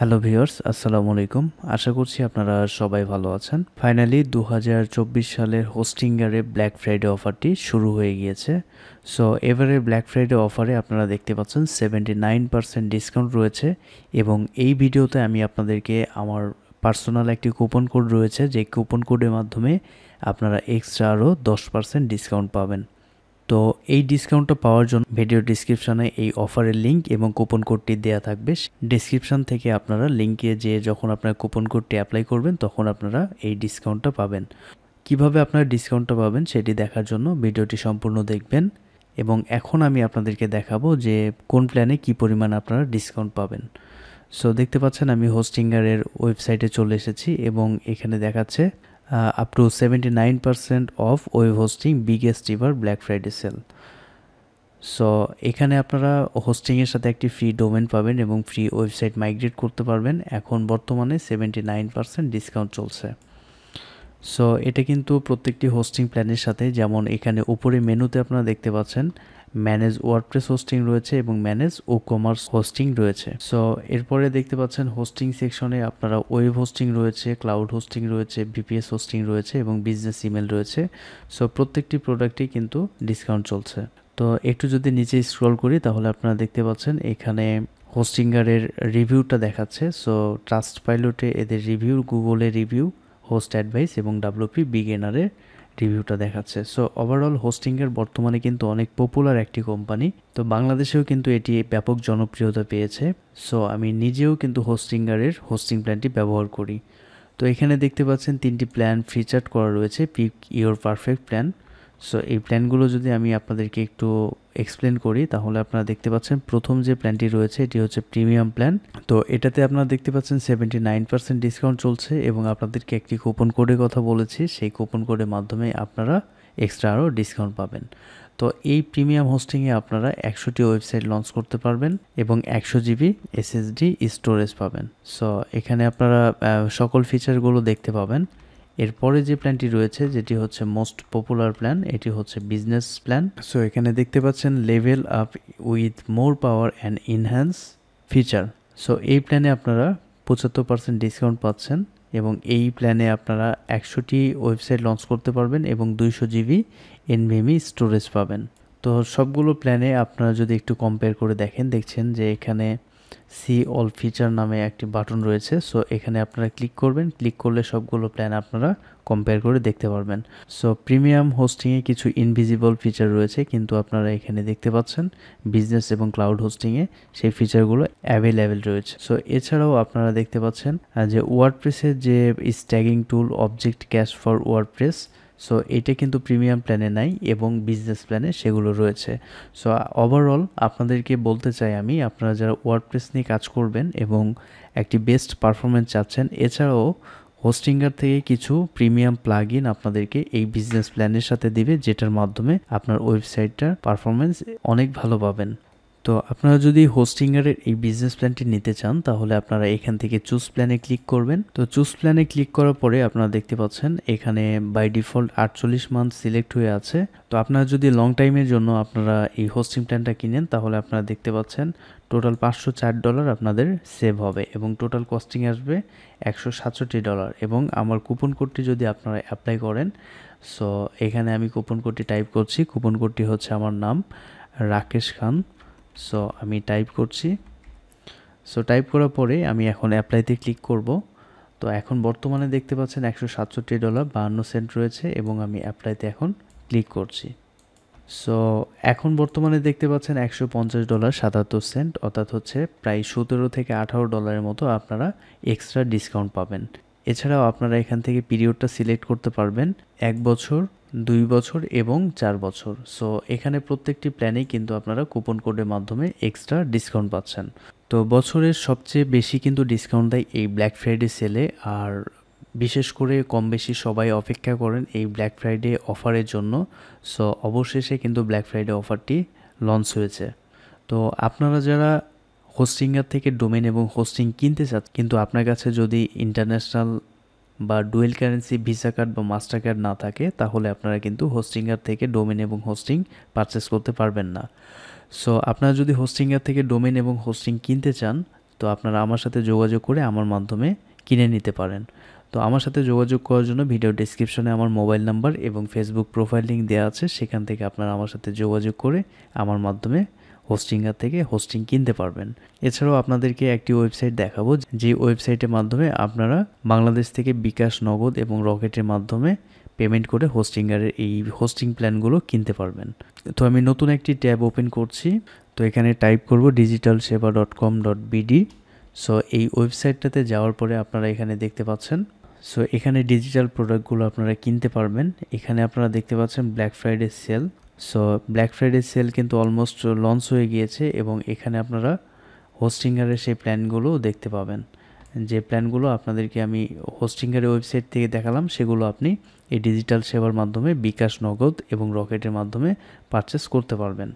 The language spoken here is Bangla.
হ্যালো ভিউয়ার্স, আসসালামু আলাইকুম। আশা করছি আপনারা সবাই ভালো আছেন। ফাইনালি 2024 সালের হোস্টিংয়ারে ব্ল্যাক ফ্রাইডে অফারটি শুরু হয়ে গিয়েছে। সো এবারে ব্ল্যাক ফ্রাইডে অফারে আপনারা দেখতে পাচ্ছেন 79% ডিসকাউন্ট রয়েছে এবং এই ভিডিওতে আমি আপনাদেরকে আমার পার্সোনাল একটি কুপন কোড রয়েছে, যে কুপন কোডের মাধ্যমে আপনারা এক্সট্রা আরও 10% ডিসকাউন্ট পাবেন। তো এই ডিসকাউন্টটা পাওয়ার জন্য ভিডিও ডিসক্রিপশনে এই অফারের লিঙ্ক এবং কুপন কোডটি দেওয়া থাকবে। ডিসক্রিপশন থেকে আপনারা লিঙ্কে যেয়ে যখন আপনার কুপন কোডটি অ্যাপ্লাই করবেন তখন আপনারা এই ডিসকাউন্টটা পাবেন। কিভাবে আপনারা ডিসকাউন্টটা পাবেন সেটি দেখার জন্য ভিডিওটি সম্পূর্ণ দেখবেন এবং এখন আমি আপনাদেরকে দেখাবো যে কোন প্ল্যানে কী পরিমাণ আপনারা ডিসকাউন্ট পাবেন। সো দেখতে পাচ্ছেন আমি হোস্টিংয়ারের ওয়েবসাইটে চলে এসেছি এবং এখানে দেখাচ্ছে up to 79% of web hosting biggest ever Black Friday sale. So এখানে আপনারা হোস্টিংয়ের সাথে একটি ফ্রি ডোমেন পাবেন এবং ফ্রি ওয়েবসাইট মাইগ্রেট করতে পারবেন। এখন বর্তমানে 79% ডিসকাউন্ট চলছে। সো এটা কিন্তু প্রত্যেকটি হোস্টিং প্ল্যানের সাথে, যেমন এখানে উপরে মেনুতে আপনারা দেখতে পাচ্ছেন ম্যানেজ ওয়ার্ডপ্রেস হোস্টিং রয়েছে এবং ম্যানেজ ও কমার্স হোস্টিং রয়েছে। সো এরপরে দেখতে পাচ্ছেন হোস্টিং সেকশনে আপনারা ওয়েব হোস্টিং রয়েছে, ক্লাউড হোস্টিং রয়েছে, ভিপিএস হোস্টিং রয়েছে এবং বিজনেস ইমেল রয়েছে। সো প্রত্যেকটি প্রোডাক্টই কিন্তু ডিসকাউন্ট চলছে। তো একটু যদি নিচে স্ক্রল করি তাহলে আপনারা দেখতে পাচ্ছেন এখানে হোস্টিংয়ারের রিভিউটা দেখাচ্ছে। সো ট্রাস্ট পাইলটে এদের রিভিউ, গুগলে রিভিউ, হোস্ট অ্যাডভাইস এবং ডাব্লিউপি বিগিনারের রিভিউটা দেখাচ্ছে। সো ওভারঅল হোস্টিংয়ের বর্তমানে কিন্তু অনেক পপুলার একটি কোম্পানি। তো বাংলাদেশেও কিন্তু এটি ব্যাপক জনপ্রিয়তা পেয়েছে। সো আমি নিজেও কিন্তু হোস্টিংয়ারের হোস্টিং প্ল্যানটি ব্যবহার করি। তো এখানে দেখতে পাচ্ছেন 3টি প্ল্যান ফিচার্ড করা রয়েছে, pick your perfect plan. So এই প্ল্যানগুলো যদি আমি আপনাদেরকে একটু এক্সপ্লেন করি তাহলে আপনারা দেখতে পাচ্ছেন প্রথম যে প্ল্যানটি রয়েছে এটি হচ্ছে প্রিমিয়াম প্ল্যান। তো এটাতে আপনারা দেখতে পাচ্ছেন 79% ডিসকাউন্ট চলছে এবং আপনাদেরকে একটি কুপন কোডের কথা বলেছি, সেই কুপন কোডের মাধ্যমে আপনারা এক্সট্রা আরও ডিসকাউন্ট পাবেন। তো এই প্রিমিয়াম হোস্টিংয়ে আপনারা 100টি ওয়েবসাইট লঞ্চ করতে পারবেন এবং 100 জিবি এসএসডি স্টোরেজ পাবেন। সো এখানে আপনারা সকল ফিচারগুলো দেখতে পাবেন। এরপরে যে প্ল্যানটি রয়েছে যেটি হচ্ছে মোস্ট পপুলার প্ল্যান, এটি হচ্ছে বিজনেস প্ল্যান। সো এখানে দেখতে পাচ্ছেন level up with more power and enhance feature. So এই প্ল্যানে আপনারা 75% ডিসকাউন্ট পাচ্ছেন এবং এই প্ল্যানে আপনারা 100টি ওয়েবসাইট লঞ্চ করতে পারবেন এবং 200 জিবি এনভিএমই স্টোরেজ পাবেন। তো সবগুলো প্ল্যানে আপনারা যদি একটু কম্পেয়ার করে দেখছেন যে এখানে সি অল ফিচার নামে একটি বাটন রয়েছে। সো এখানে আপনারা ক্লিক করবেন, ক্লিক করলে সবগুলো প্ল্যান আপনারা কম্পেয়ার করে দেখতে পারবেন। সো প্রিমিয়াম হোস্টিংয়ে কিছু ইনভিজিবল ফিচার রয়েছে কিন্তু আপনারা এখানে দেখতে পাচ্ছেন বিজনেস এবং ক্লাউড হোস্টিংয়ে সেই ফিচারগুলো অ্যাভেলেবেল রয়েছে। সো এছাড়াও আপনারা দেখতে পাচ্ছেন যে ওয়ার্ডপ্রেসের যে staging tool object cache for WordPress, so এটা কিন্তু প্রিমিয়াম প্ল্যানে নাই এবং বিজনেস প্ল্যানে সেগুলো রয়েছে। সো ওভারঅল আপনাদেরকে বলতে চাই আমি, আপনারা যারা ওয়ার্ডপ্রেস নিয়ে কাজ করবেন এবং একটি বেস্ট পারফরমেন্স চাচ্ছেন, এছাড়াও হোস্টিংয়ার থেকে কিছু প্রিমিয়াম প্লাগইন আপনাদেরকে এই বিজনেস প্ল্যানের সাথে দিবে, যেটার মাধ্যমে আপনার ওয়েবসাইটটার পারফরমেন্স অনেক ভালো পাবেন। তো আপনারা যদি হোস্টিংয়ারের এই বিজনেস প্ল্যানটি নিতে চান তাহলে আপনারা এখান থেকে চুজ প্ল্যানে ক্লিক করবেন। তো চুজ প্ল্যানে ক্লিক করার পরে আপনারা দেখতে পাচ্ছেন এখানে বাই ডিফল্ট 48 মান্থ সিলেক্ট হয়ে আছে। তো আপনারা যদি লং টাইমের জন্য আপনারা এই হোস্টিং প্ল্যানটা কিনেন তাহলে আপনারা দেখতে পাচ্ছেন টোটাল $504 আপনাদের সেভ হবে এবং টোটাল কস্টিং আসবে $167 এবং আমার কুপন কোডটি যদি আপনারা অ্যাপ্লাই করেন, সো এখানে আমি কুপন কোডটি টাইপ করছি। কুপন কোডটি হচ্ছে আমার নাম রাকেশ খান। সো আমি টাইপ করছি। সো টাইপ করার পরে আমি এখন অ্যাপ্লাইতে ক্লিক করব। তো এখন বর্তমানে দেখতে পাচ্ছেন $167.52 রয়েছে এবং আমি অ্যাপ্লাইতে এখন ক্লিক করছি। সো এখন বর্তমানে দেখতে পাচ্ছেন $150.77, অর্থাৎ হচ্ছে প্রায় $17 থেকে $18 মতো আপনারা এক্সট্রা ডিসকাউন্ট পাবেন। এছাড়াও আপনারা এখান থেকে পিরিয়ডটা সিলেক্ট করতে পারবেন 1 বছর, 2 বছর এবং 4 বছর। সো এখানে প্রত্যেকটি প্ল্যানেই কিন্তু আপনারা কুপন কোডের মাধ্যমে এক্সট্রা ডিসকাউন্ট পাচ্ছেন। তো বছরের সবচেয়ে বেশি কিন্তু ডিসকাউন্ট দেয় এই ব্ল্যাক ফ্রাইডে সেলে, আর বিশেষ করে কম বেশি সবাই অপেক্ষা করেন এই ব্ল্যাক ফ্রাইডে অফারের জন্য। সো অবশেষে কিন্তু ব্ল্যাক ফ্রাইডে অফারটি লঞ্চ হয়েছে। তো আপনারা যারা হোস্টিংয়ার থেকে ডোমেন এবং হোস্টিং কিনতে চান কিন্তু আপনার কাছে যদি ইন্টারন্যাশনাল বা ডুয়েল কারেন্সি ভিসা কার্ড বা মাস্টার কার্ড না থাকে তাহলে আপনারা কিন্তু হোস্টিংয়ার থেকে ডোমেন এবং হোস্টিং পারচেস করতে পারবেন না। সো আপনারা যদি হোস্টিংয়ার থেকে ডোমেন এবং হোস্টিং কিনতে চান তো আপনারা আমার সাথে যোগাযোগ করে আমার মাধ্যমে কিনে নিতে পারেন। তো আমার সাথে যোগাযোগ করার জন্য ভিডিও ডেসক্রিপশনে আমার মোবাইল নাম্বার এবং ফেসবুক প্রোফাইল লিঙ্ক দেওয়া আছে, সেখান থেকে আপনারা আমার সাথে যোগাযোগ করে আমার মাধ্যমে হোস্টিংয়ার থেকে হোস্টিং কিনতে পারবেন। এছাড়াও আপনাদেরকে একটি ওয়েবসাইট দেখাবো, যে ওয়েবসাইটের মাধ্যমে আপনারা বাংলাদেশ থেকে বিকাশ, নগদ এবং রকেটের মাধ্যমে পেমেন্ট করে হোস্টিংয়ারের এই হোস্টিং প্ল্যানগুলো কিনতে পারবেন। তো আমি নতুন একটি ট্যাব ওপেন করছি। তো এখানে টাইপ করব digitalseva.com.bd। সো এই ওয়েবসাইটটাতে যাওয়ার পরে আপনারা এখানে দেখতে পাচ্ছেন, সো এখানে ডিজিটাল প্রোডাক্টগুলো আপনারা কিনতে পারবেন। এখানে আপনারা দেখতে পাচ্ছেন Black Friday sale. So Black Friday sale কিন্তু অলমোস্ট লঞ্চ হয়ে গিয়েছে এবং এখানে আপনারা হোস্টিংয়ারের সেই প্ল্যানগুলো দেখতে পাবেন। যে প্ল্যানগুলো আপনাদেরকে আমি হোস্টিংয়ারের ওয়েবসাইট থেকে দেখালাম, সেগুলো আপনি এই ডিজিটাল সেবার মাধ্যমে বিকাশ, নগদ এবং রকেটের মাধ্যমে পারচেস করতে পারবেন।